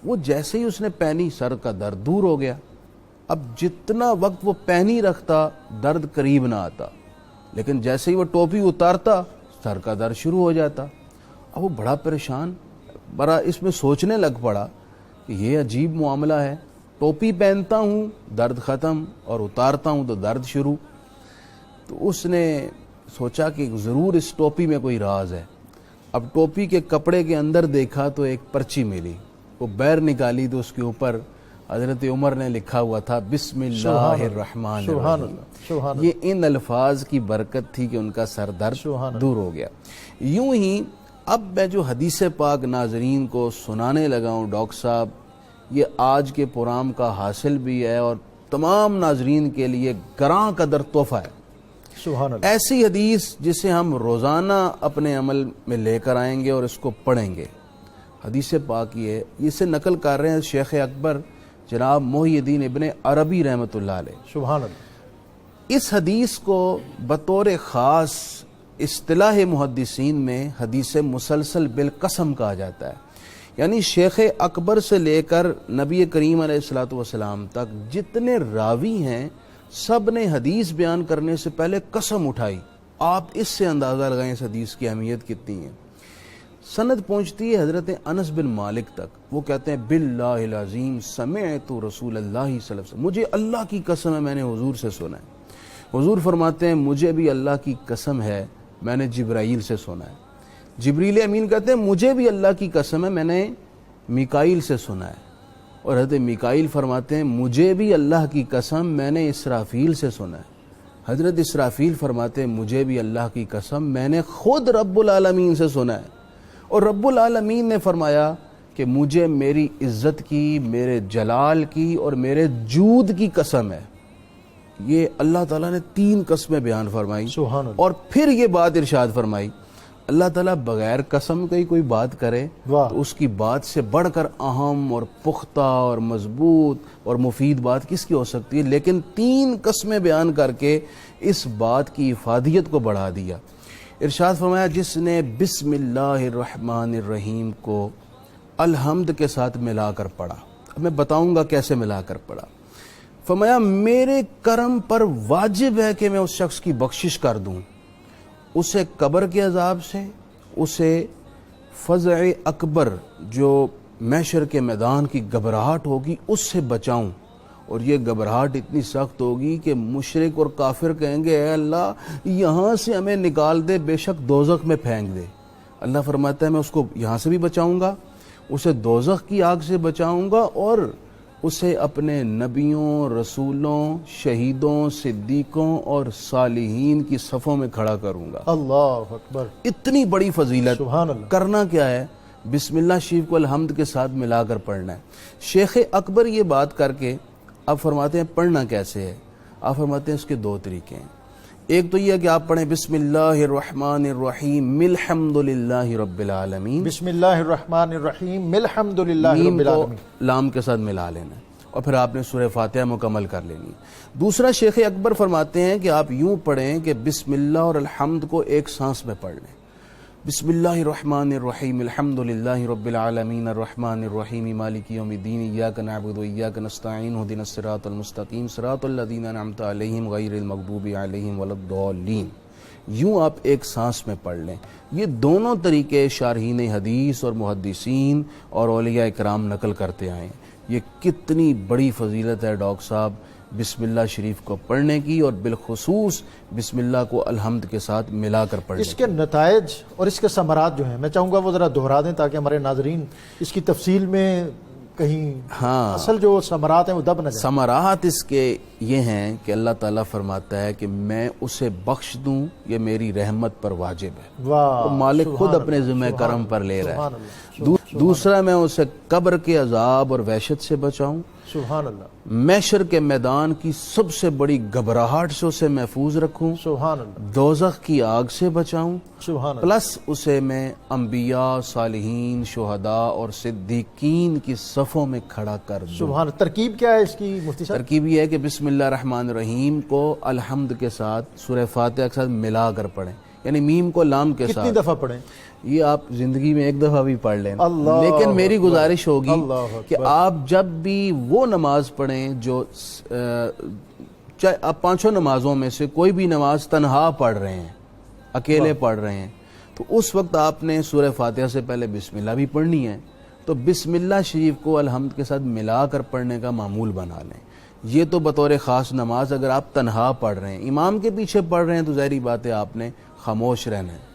وہ جیسے ہی اس نے پہنی سر کا درد دور ہو گیا. اب جتنا وقت وہ پہنی رکھتا درد قریب نہ آتا, لیکن جیسے ہی وہ ٹوپی اتارتا سر کا درد شروع ہو جاتا. اب وہ بڑا پریشان, بڑا اس میں سوچنے لگ پڑا کہ یہ عجیب معاملہ ہے, ٹوپی پہنتا ہوں درد ختم اور اتارتا ہوں تو درد شروع. تو اس نے سوچا کہ ضرور اس ٹوپی میں کوئی راز ہے. اب ٹوپی کے کپڑے کے اندر دیکھا تو ایک پرچی ملی, وہ بیر نکالی تو اس کے اوپر حضرت عمر نے لکھا ہوا تھا بسم اللہ الرحمن الرحیم. یہ ان الفاظ کی برکت تھی کہ ان کا سر درد دور ہو گیا. یوں ہی اب میں جو حدیث پاک ناظرین کو سنانے لگا ہوں ڈاکٹر صاحب, یہ آج کے پروگرام کا حاصل بھی ہے اور تمام ناظرین کے لیے گراں قدر تحفہ ہے. سبحان اللہ. ایسی حدیث جسے ہم روزانہ اپنے عمل میں لے کر آئیں گے اور اس کو پڑھیں گے. حدیث پاک یہ ہے, اسے نقل کر رہے ہیں شیخ اکبر جناب محی الدین ابن عربی رحمۃ اللہ علیہ. سبحان اللہ. اس حدیث کو بطور خاص اصطلاح محدثین میں حدیث مسلسل بالقسم کہا جاتا ہے. یعنی شیخ اکبر سے لے کر نبی کریم علیہ الصلوۃ والسلام تک جتنے راوی ہیں سب نے حدیث بیان کرنے سے پہلے قسم اٹھائی. آپ اس سے اندازہ لگائیں اس حدیث کی اہمیت کتنی ہے. سند پہنچتی ہے حضرت انس بن مالک تک. وہ کہتے ہیں باللہ العظیم سمعت رسول اللہ صلی اللہ علیہ وسلم, مجھے اللہ کی قسم ہے میں نے حضور سے سنا ہے. حضور فرماتے ہیں مجھے بھی اللہ کی قسم ہے میں نے جبرائیل سے سنا ہے. جبریل امین کہتے ہیں مجھے بھی اللہ کی قسم ہے میں نے میکائیل سے سنا ہے. اور حضرت میکائیل فرماتے ہیں مجھے بھی اللہ کی قسم میں نے اسرافیل سے سنا ہے. حضرت اسرافیل فرماتے ہیں مجھے بھی اللہ کی قسم میں نے خود رب العالمین سے سنا ہے. اور رب العالمین نے فرمایا کہ مجھے میری عزت کی, میرے جلال کی اور میرے جود کی قسم ہے. یہ اللہ تعالیٰ نے 3 قسمیں بیان فرمائی. سبحان اللہ. اور پھر یہ بات ارشاد فرمائی, اللہ تعالیٰ بغیر قسم کا ہی کوئی بات کرے تو اس کی بات سے بڑھ کر اہم اور پختہ اور مضبوط اور مفید بات کس کی ہو سکتی ہے. لیکن 3 قسمیں بیان کر کے اس بات کی افادیت کو بڑھا دیا. ارشاد فرمایا جس نے بسم اللہ الرحمن الرحیم کو الحمد کے ساتھ ملا کر پڑھا. اب میں بتاؤں گا کیسے ملا کر پڑھا. فرمایا میرے کرم پر واجب ہے کہ میں اس شخص کی بخشش کر دوں, اسے قبر کے عذاب سے, اسے فزع اکبر جو محشر کے میدان کی گھبراہٹ ہوگی اس سے بچاؤں. اور یہ گھبراہٹ اتنی سخت ہوگی کہ مشرک اور کافر کہیں گے اے اللہ یہاں سے ہمیں نکال دے, بے شک دوزخ میں پھینک دے. اللہ فرماتا ہے میں اس کو یہاں سے بھی بچاؤں گا, اسے دوزخ کی آگ سے بچاؤں گا, اور اسے اپنے نبیوں, رسولوں, شہیدوں, صدیقوں اور صالحین کی صفوں میں کھڑا کروں گا. اللہ اکبر. اتنی بڑی فضیلت. سبحان اللہ. کرنا کیا ہے, بسم اللہ شریف کو الحمد کے ساتھ ملا کر پڑھنا ہے. شیخ اکبر یہ بات کر کے آپ فرماتے ہیں پڑھنا کیسے ہے. آپ فرماتے ہیں اس کے 2 طریقے ہیں. ایک تو یہ ہے کہ آپ پڑھیں بسم اللہ الرحمن الرحیم الحمد للہ رب العالمین. بسم اللہ الرحمن الرحیم الحمد للہ رب العالمین. لام کے ساتھ ملا لینا ہے اور پھر آپ نے سورہ فاتحہ مکمل کر لینی. دوسرا شیخ اکبر فرماتے ہیں کہ آپ یوں پڑھیں کہ بسم اللہ اور الحمد کو ایک سانس میں پڑھ لیں. بسم اللہ الرحمن الرحیم الحمد للہ رب العالمین الرحمن الرحیم مالک یوم الدین ایاک نعبد و ایاک نستعین اہدنا الصراط المستقیم صراط الذین انعمت علیہم غیر المغضوب علیہم ولا الضالین. یوں آپ ایک سانس میں پڑھ لیں. یہ دونوں طریقے شارحین حدیث اور محدثین اور اولیاء کرام نقل کرتے آئے ہیں. یہ کتنی بڑی فضیلت ہے ڈاکٹر صاحب بسم اللہ شریف کو پڑھنے کی, اور بالخصوص بسم اللہ کو الحمد کے ساتھ ملا کر پڑھنے. اس کے نتائج اور اس کے ثمرات جو ہیں میں چاہوں گا وہ ذرا دہرا دیں تاکہ ہمارے ناظرین اس کی تفصیل میں کہیں اصل جو ثمرات ہیں وہ دب نہ جائیں. ثمرات اس کے یہ ہیں کہ اللہ تعالیٰ فرماتا ہے کہ میں اسے بخش دوں, یہ میری رحمت پر واجب ہے. مالک خود اپنے ذمہ کرم پر لے رہا ہے. دوسرا میں اسے قبر کے عذاب اور وحشت سے بچاؤں. سبحان اللہ. محشر کے میدان کی سب سے بڑی گھبراہٹ سے اسے محفوظ رکھوں. سبحان اللہ. دوزخ کی آگ سے بچاؤں. سبحان اللہ. پلس اسے میں انبیاء, صالحین, شہداء اور صدیقین کی صفوں میں کھڑا کر دوں. سبحان اللہ. ترکیب کیا ہے اس کی مفتی صاحب؟ ترکیب یہ ہے کہ بسم اللہ الرحمن الرحیم کو الحمد کے ساتھ سورہ فاتحہ کے ساتھ ملا کر پڑھیں, یعنی میم کو لام کے ساتھ. کتنی دفعہ پڑھیں؟ یہ آپ زندگی میں ایک دفعہ بھی پڑھ لیں، اللہ لیکن میری گزارش ہوگی اللہ کہ آپ جب بھی وہ نماز پڑھیں جو چاہے آپ پانچوں نمازوں میں سے کوئی بھی نماز تنہا پڑھ رہے ہیں، اکیلے پڑھ رہے ہیں، تو اس وقت آپ نے سورہ فاتحہ سے پہلے بسم اللہ بھی پڑھنی ہے، تو بسم اللہ شریف کو الحمد کے ساتھ ملا کر پڑھنے کا معمول بنا لیں۔ یہ تو بطور خاص نماز اگر آپ تنہا پڑھ رہے ہیں، امام کے پیچھے پڑھ رہے ہیں تو ظاہری بات ہے آپ نے خاموش رہنا ہے۔